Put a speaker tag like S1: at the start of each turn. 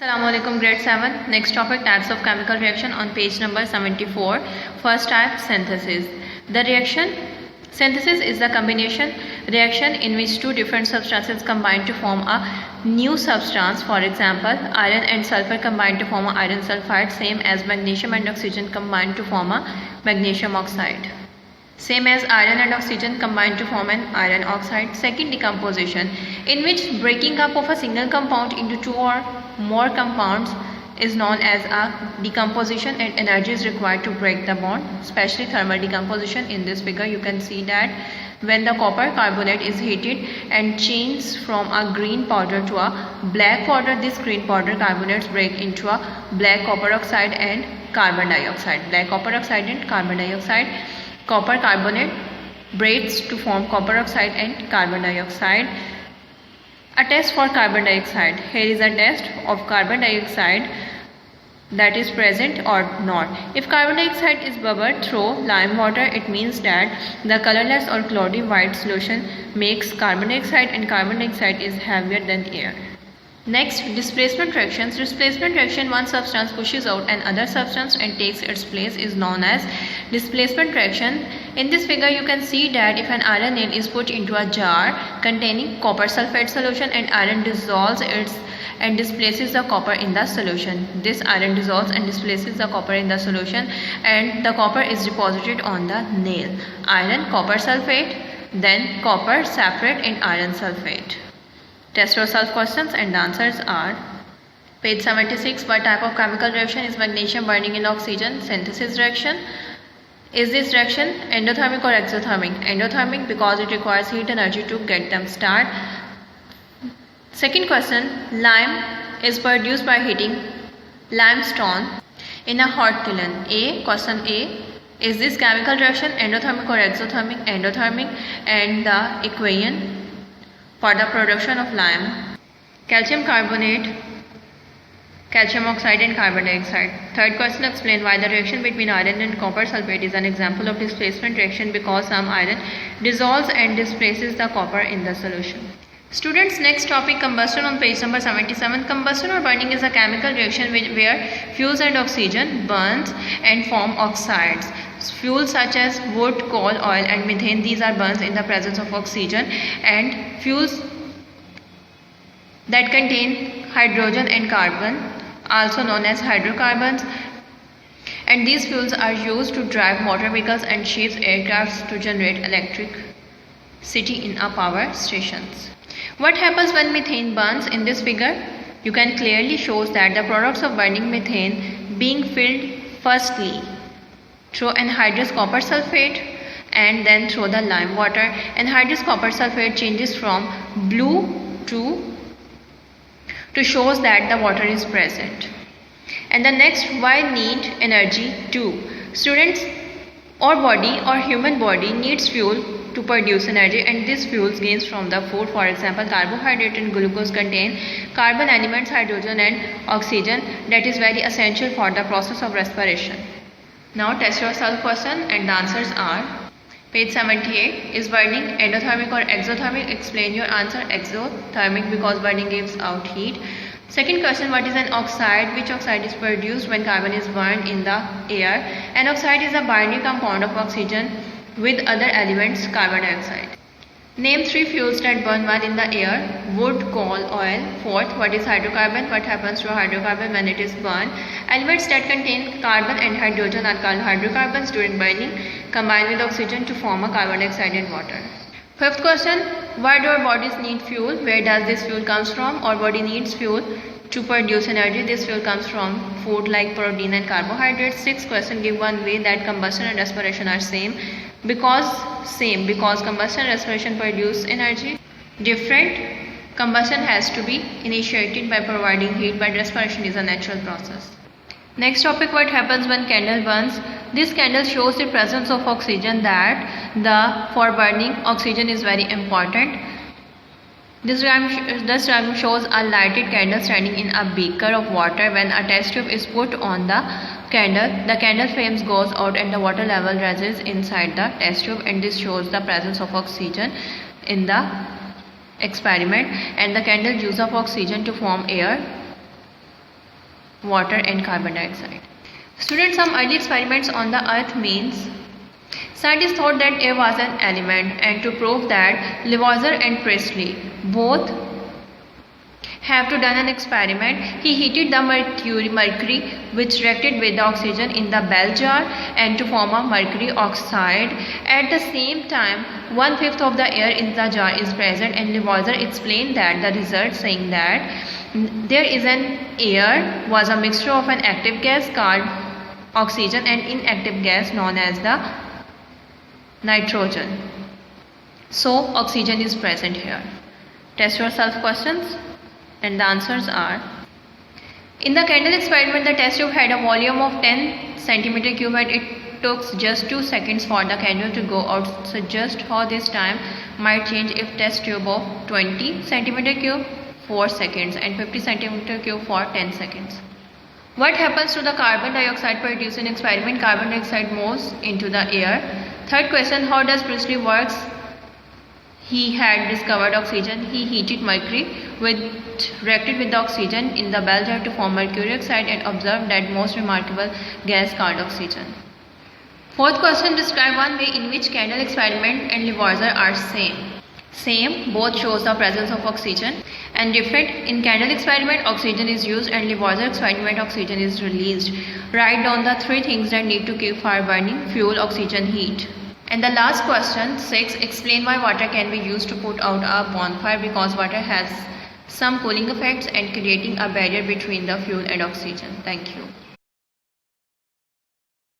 S1: Assalamualaikum grade 7. Next topic, types of chemical reaction on page number 74. First type, synthesis. The reaction synthesis is the combination reaction in which two different substances combine to form a new substance. For example, iron and sulfur combine to form a iron sulfide, same as magnesium and oxygen combine to form a magnesium oxide. Same as iron and oxygen combine to form an iron oxide. Second, decomposition, in which breaking up of a single compound into two or more compounds is known as a decomposition, and energy is required to break the bond, especially thermal decomposition. In this figure you can see that when the copper carbonate is heated and changes from a green powder to a black powder, this green powder carbonates break into a black copper oxide and carbon dioxide. Black copper oxide and carbon dioxide. Copper carbonate breaks to form copper oxide and carbon dioxide. A test for carbon dioxide. Here is a test of carbon dioxide, that is present or not. If carbon dioxide is bubbled through lime water, it means that the colorless or cloudy white solution makes carbon dioxide, and carbon dioxide is heavier than air. Next, displacement reactions. Displacement reaction, one substance pushes out another substance and takes its place, is known as displacement reaction. In this figure you can see that if an iron nail is put into a jar containing copper sulfate solution, and iron dissolves it and displaces the copper in the solution. This iron dissolves and displaces the copper in the solution, and the copper is deposited on the nail. Iron, copper sulfate, then copper separate in iron sulfate. Test or solve questions, and the answers are page 76. What type of chemical reaction is magnesium burning in oxygen? Synthesis reaction. Is this reaction endothermic or exothermic? Endothermic, because it requires heat energy to get them started. Second question, lime is produced by heating limestone in a hot kiln. Question A, is this chemical reaction endothermic or exothermic? Endothermic, and the equation for the production of lime: calcium carbonate, calcium oxide and carbon dioxide. Third question, explain why the reaction between iron and copper sulfate is an example of displacement reaction, because some iron dissolves and displaces the copper in the solution. Students, next topic, combustion on page number 77. Combustion or burning is a chemical reaction where fuels and oxygen burns and form oxides. Fuels such as wood, coal, oil and methane, these are burns in the presence of oxygen, and fuels that contain hydrogen and carbon, also known as hydrocarbons, and these fuels are used to drive motor vehicles and ships, aircrafts, to generate electricity in our power stations. What happens when methane burns? In this figure you can clearly shows that the products of burning methane being filled firstly through anhydrous copper sulfate and then through the lime water. Anhydrous copper sulfate changes from blue to shows that the water is present. And the next, why need energy too? Students, our body or human body needs fuel to produce energy, and this fuel gains from the food. For example, carbohydrate and glucose contain carbon elements, hydrogen and oxygen, that is very essential for the process of respiration. Now test your solve question, and the answers are page 78. Is burning endothermic or exothermic? Explain your answer. Exothermic, because burning gives out heat. Second question, what is an oxide? Which oxide is produced when carbon is burned in the air? An oxide is a binary compound of oxygen with other elements, carbon dioxide. Name three fuels that burn while in the air: wood, coal, oil. Fourth, what is hydrocarbon? What happens to a hydrocarbon when it is burned? Elements that contain carbon and hydrogen are called hydrocarbons. During burning, combine with oxygen to form a carbon dioxide and water. Fifth question, why do our bodies need fuel? Where does this fuel comes from? Our body needs fuel to produce energy. This fuel comes from food like protein and carbohydrates. Sixth question, give one way that combustion and respiration are same. Because combustion and respiration produce energy. Different, combustion has to be initiated by providing heat, but respiration is a natural process. Next topic, what happens when candle burns? This candle shows the presence of oxygen, that for burning oxygen is very important. This diagram shows a lighted candle standing in a beaker of water. When a test tube is put on the candle flames goes out and the water level rises inside the test tube, and this shows the presence of oxygen in the experiment, and the candle use of oxygen to form air water and carbon dioxide. Students, some early experiments on the earth means scientists thought that air was an element, and to prove that, Lavoisier and Priestley both have to done an experiment. He heated the mercury which reacted with the oxygen in the bell jar and to form a mercury oxide. At the same time, 1/5 of the air in the jar is present, and Lavoisier explained that the result saying that there is an air was a mixture of an active gas called oxygen and inactive gas known as the nitrogen. So oxygen is present here. Test yourself questions, and the answers are: in the candle experiment, the test tube had a volume of 10 centimeter cube and it took just 2 seconds for the candle to go out. Suggest how this time might change if test tube of 20 centimeter cube 4 seconds and 50 centimeter cube for 10 seconds. What happens to the carbon dioxide produced in experiment? Carbon dioxide moves into the air. Third question, how does Priestley works? He had discovered oxygen. He heated mercury which reacted with the oxygen in the bell jar to form mercury oxide and observed that most remarkable gas called oxygen. Fourth question, describe one way in which candle experiment and Lavoisier are same. Same, both shows the presence of oxygen, and different. In candle experiment, oxygen is used, and Lavoisier experiment, oxygen is released. Write down the 3 things that need to keep fire burning: fuel, oxygen, heat. And the last question, 6, explain why water can be used to put out a bonfire. Because water has some cooling effects and creating a barrier between the fuel and oxygen. Thank you.